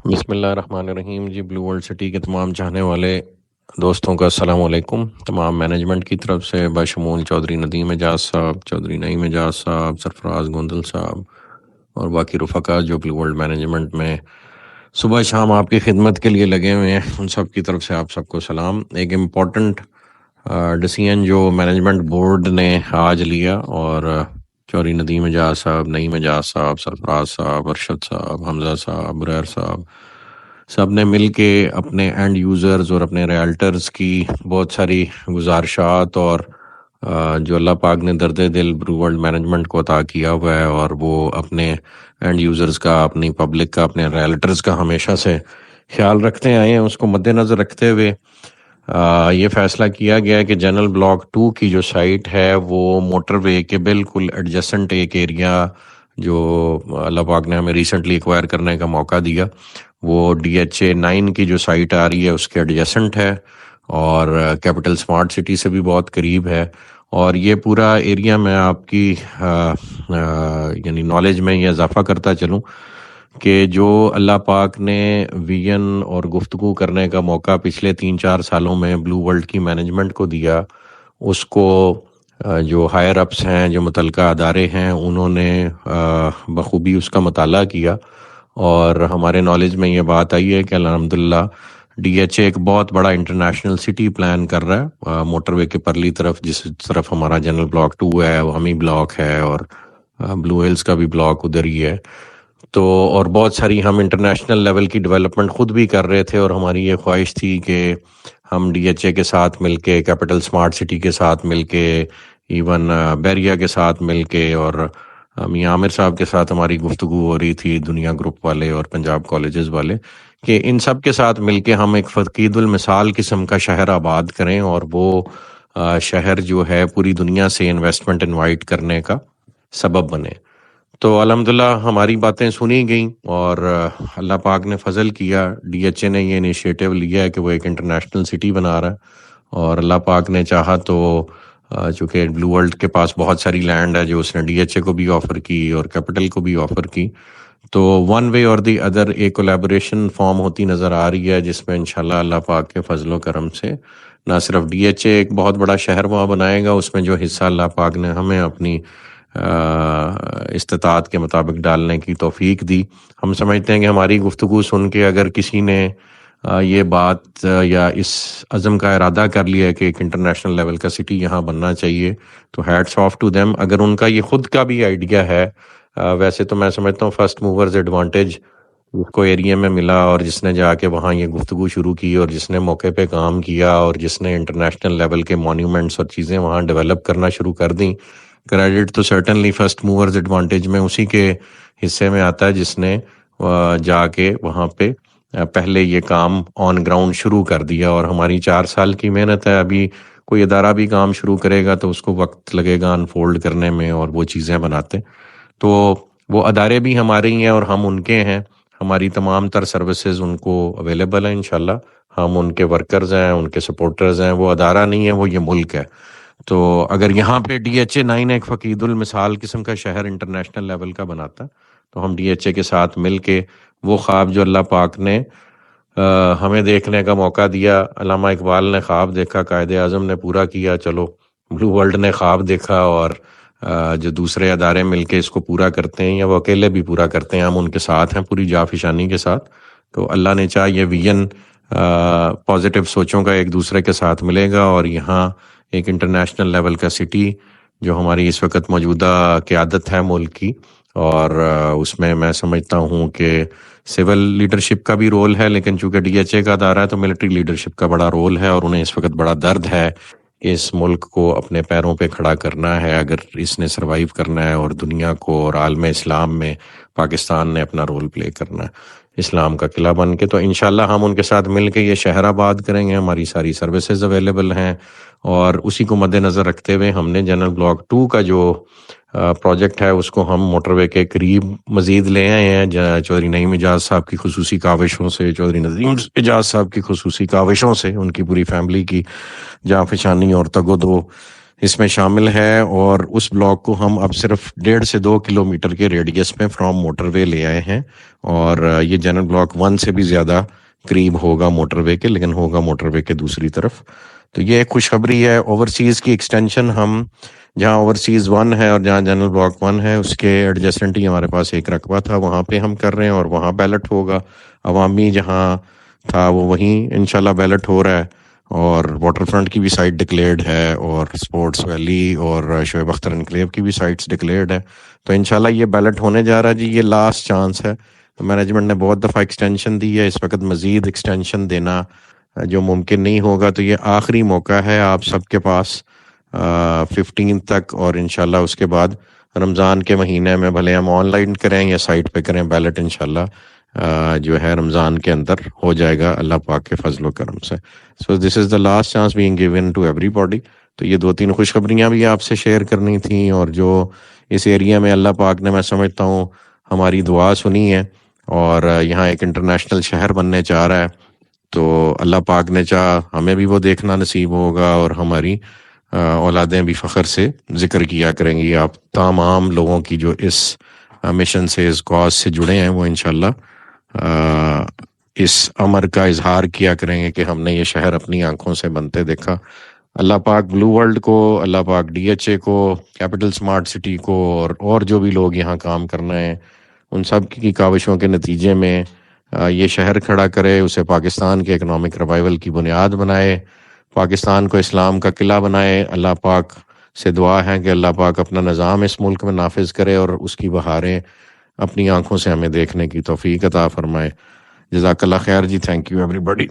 بسم اللہ الرحمن الرحیم جی، بلو ورلڈ سٹی کے تمام چاہنے والے دوستوں کا السلام علیکم۔ تمام مینجمنٹ کی طرف سے بشمول چودھری ندیم اعجاز صاحب، چودھری نعیم اعجاز صاحب، سرفراز گوندل صاحب اور باقی رفقا جو بلو ورلڈ مینجمنٹ میں صبح شام آپ کی خدمت کے لیے لگے ہوئے ہیں، ان سب کی طرف سے آپ سب کو سلام۔ ایک امپورٹنٹ ڈیسیژن جو مینجمنٹ بورڈ نے آج لیا، اور چودھری ندیم اعجاز صاحب، نعیم اعجاز صاحب، سرفراز صاحب، ارشد صاحب، حمزہ صاحب، بریر صاحب، سب نے مل کے اپنے اینڈ یوزرز اور اپنے ریالٹرز کی بہت ساری گزارشات اور جو اللہ پاک نے درد دل بلو ورلڈ مینجمنٹ کو عطا کیا ہوا ہے، اور وہ اپنے اینڈ یوزرز کا، اپنی پبلک کا، اپنے ریالٹرز کا ہمیشہ سے خیال رکھتے آئے ہیں، اس کو مد نظر رکھتے ہوئے یہ فیصلہ کیا گیا ہے کہ جنرل بلاک 2 کی جو سائٹ ہے وہ موٹر وے کے بالکل ایڈجسنٹ ایک ایریا جو اللہ پاک نے ہمیں ریسنٹلی ایکوائر کرنے کا موقع دیا، وہ DHA 9 کی جو سائٹ آ رہی ہے اس کے ایڈجسنٹ ہے، اور کیپٹل سمارٹ سٹی سے بھی بہت قریب ہے۔ اور یہ پورا ایریا میں آپ کی یعنی نالج میں یہ اضافہ کرتا چلوں کہ جو اللہ پاک نے ویژن اور گفتگو کرنے کا موقع پچھلے 3-4 سالوں میں بلو ورلڈ کی مینجمنٹ کو دیا، اس کو جو ہائر اپس ہیں، جو متعلقہ ادارے ہیں، انہوں نے بخوبی اس کا مطالعہ کیا، اور ہمارے نالج میں یہ بات آئی ہے کہ الحمدللہ DHA ایک بہت بڑا انٹرنیشنل سٹی پلان کر رہا ہے موٹر وے کے پرلی طرف، جس طرف ہمارا جنرل بلاک 2 ہے، وہ ہمی بلاک ہے، اور بلو ہلز کا بھی بلاک ادھر ہی ہے۔ تو اور بہت ساری ہم انٹرنیشنل لیول کی ڈیولپمنٹ خود بھی کر رہے تھے، اور ہماری یہ خواہش تھی کہ ہم DHA کے ساتھ مل کے، کیپٹل سمارٹ سٹی کے ساتھ مل کے، ایون بیریا کے ساتھ مل کے، اور میاں عامر صاحب کے ساتھ ہماری گفتگو ہو رہی تھی، دنیا گروپ والے اور پنجاب کالجز والے، کہ ان سب کے ساتھ مل کے ہم ایک فقید المثال قسم کا شہر آباد کریں، اور وہ شہر جو ہے پوری دنیا سے انویسٹمنٹ انوائٹ کرنے کا سبب بنے۔ تو الحمدللہ ہماری باتیں سنی گئیں، اور اللہ پاک نے فضل کیا، DHA نے یہ انیشیٹو لیا ہے کہ وہ ایک انٹرنیشنل سٹی بنا رہا ہے، اور اللہ پاک نے چاہا تو چونکہ بلو ورلڈ کے پاس بہت ساری لینڈ ہے جو اس نے DHA کو بھی آفر کی اور کیپٹل کو بھی آفر کی، تو ون وے اور دی ادر ایک کولیبوریشن فارم ہوتی نظر آ رہی ہے، جس میں انشاءاللہ اللہ پاک کے فضل و کرم سے نہ صرف DHA ایک بہت بڑا شہر وہاں بنائے گا، اس میں جو حصہ اللہ پاک نے ہمیں اپنی استطاعت کے مطابق ڈالنے کی توفیق دی۔ ہم سمجھتے ہیں کہ ہماری گفتگو سن کے اگر کسی نے یہ بات یا اس عزم کا ارادہ کر لیا ہے کہ ایک انٹرنیشنل لیول کا سٹی یہاں بننا چاہیے، تو ہیٹس آف ٹو دیم۔ اگر ان کا یہ خود کا بھی آئیڈیا ہے، ویسے تو میں سمجھتا ہوں فرسٹ موورز ایڈوانٹیج اس کو ایریا میں ملا، اور جس نے جا کے وہاں یہ گفتگو شروع کی، اور جس نے موقع پہ کام کیا، اور جس نے انٹرنیشنل لیول کے مونیومنٹس اور چیزیں وہاں ڈیولپ کرنا شروع کر دیں، کریڈٹ تو سرٹنلی فرسٹ موورز ایڈوانٹیج میں اسی کے حصے میں آتا ہے جس نے جا کے وہاں پہ پہلے یہ کام آن گراؤنڈ شروع کر دیا۔ اور ہماری 4 سال کی محنت ہے، ابھی کوئی ادارہ بھی کام شروع کرے گا تو اس کو وقت لگے گا انفولڈ کرنے میں اور وہ چیزیں بناتے، تو وہ ادارے بھی ہمارے ہی ہیں اور ہم ان کے ہیں، ہماری تمام تر سروسز ان کو اویلیبل ہیں انشاءاللہ، ہم ان کے ورکرز ہیں، ان کے سپورٹرز ہیں، وہ ادارہ نہیں ہے، وہ یہ ملک ہے۔ تو اگر یہاں پہ DHA 9 ایک فقید المثال قسم کا شہر انٹرنیشنل لیول کا بناتا، تو ہم DHA کے ساتھ مل کے وہ خواب جو اللہ پاک نے ہمیں دیکھنے کا موقع دیا، علامہ اقبال نے خواب دیکھا، قائد اعظم نے پورا کیا، چلو بلو ورلڈ نے خواب دیکھا، اور جو دوسرے ادارے مل کے اس کو پورا کرتے ہیں یا وہ اکیلے بھی پورا کرتے ہیں، ہم ان کے ساتھ ہیں پوری جافشانی کے ساتھ۔ تو اللہ نے چاہ یہ ویژن پازیٹیو سوچوں کا ایک دوسرے کے ساتھ ملے گا، اور یہاں ایک انٹرنیشنل لیول کا سٹی جو ہماری اس وقت موجودہ قیادت ہے ملک کی، اور اس میں میں سمجھتا ہوں کہ سول لیڈرشپ کا بھی رول ہے، لیکن چونکہ DHA کا ادارہ ہے تو ملٹری لیڈرشپ کا بڑا رول ہے، اور انہیں اس وقت بڑا درد ہے کہ اس ملک کو اپنے پیروں پہ کھڑا کرنا ہے اگر اس نے سروائیو کرنا ہے، اور دنیا کو اور عالم اسلام میں پاکستان نے اپنا رول پلے کرنا ہے اسلام کا قلعہ بن کے۔ تو انشاءاللہ ہم ان کے ساتھ مل کے یہ شہر آباد کریں گے، ہماری ساری سروسز اویلیبل ہیں، اور اسی کو مد نظر رکھتے ہوئے ہم نے جنرل بلاک 2 کا جو پروجیکٹ ہے اس کو ہم موٹر وے کے قریب مزید لے آئے ہیں، چودھری نعیم اعجاز صاحب کی خصوصی کاوشوں سے، چودھری ندیم اعجاز صاحب کی خصوصی کاوشوں سے، ان کی پوری فیملی کی جانفشانی اور تگ و دو اس میں شامل ہے، اور اس بلاک کو ہم اب صرف 1.5 سے 2 کلومیٹر کے ریڈیس میں فرام موٹر وے لے آئے ہیں، اور یہ جنرل بلاک 1 سے بھی زیادہ قریب ہوگا موٹر وے کے، لیکن ہوگا موٹر وے کے دوسری طرف۔ تو یہ ایک خوشخبری ہے۔ اوورسیز کی ایکسٹینشن ہم جہاں اوورسیز 1 ہے اور جہاں جنرل بلاک 1 ہے اس کے ایڈجسٹنٹ ہی ہمارے پاس ایک رقبہ تھا، وہاں پہ ہم کر رہے ہیں، اور وہاں بیلٹ ہوگا۔ عوامی جہاں تھا وہ وہیں انشاءاللہ بیلٹ ہو رہا ہے، اور واٹر فرنٹ کی بھی سائٹ ڈکلیئرڈ ہے، اور اسپورٹس ویلی اور شعیب اختر انکلیو کی بھی سائٹس ڈکلیئرڈ ہے۔ تو انشاءاللہ یہ بیلٹ ہونے جا رہا ہے جی، یہ لاسٹ چانس ہے۔ مینجمنٹ نے بہت دفعہ ایکسٹینشن دی ہے، اس وقت مزید ایکسٹینشن دینا جو ممکن نہیں ہوگا، تو یہ آخری موقع ہے آپ سب کے پاس 15 تک، اور انشاءاللہ اس کے بعد رمضان کے مہینے میں بھلے ہم آن لائن کریں یا سائٹ پہ کریں، بیلٹ انشاءاللہ جو ہے رمضان کے اندر ہو جائے گا اللہ پاک کے فضل و کرم سے۔ So this is the last chance being given to everybody. تو یہ 2-3 خوشخبریاں بھی آپ سے شیئر کرنی تھیں، اور جو اس ایریا میں اللہ پاک نے میں سمجھتا ہوں ہماری دعا سنی ہے، اور یہاں ایک انٹرنیشنل شہر بننے چاہ رہا ہے، تو اللہ پاک نے چاہ ہمیں بھی وہ دیکھنا نصیب ہوگا، اور ہماری اولادیں بھی فخر سے ذکر کیا کریں گی۔ آپ تمام لوگوں کی جو اس مشن سے، اس کاز سے جڑے ہیں، وہ انشاءاللہ اس امر کا اظہار کیا کریں گے کہ ہم نے یہ شہر اپنی آنکھوں سے بنتے دیکھا۔ اللہ پاک بلو ورلڈ کو، اللہ پاک ڈی ایچ اے کو، کیپٹل سمارٹ سٹی کو، اور جو بھی لوگ یہاں کام کرنا ہے، ان سب کی کاوشوں کے نتیجے میں یہ شہر کھڑا کرے، اسے پاکستان کے اکنامک ریوائول کی بنیاد بنائے، پاکستان کو اسلام کا قلعہ بنائے۔ اللہ پاک سے دعا ہے کہ اللہ پاک اپنا نظام اس ملک میں نافذ کرے، اور اس کی بہاریں اپنی آنکھوں سے ہمیں دیکھنے کی توفیق عطا فرمائے۔ جزاک اللہ خیر جی، تھینک یو ایوری بڈی۔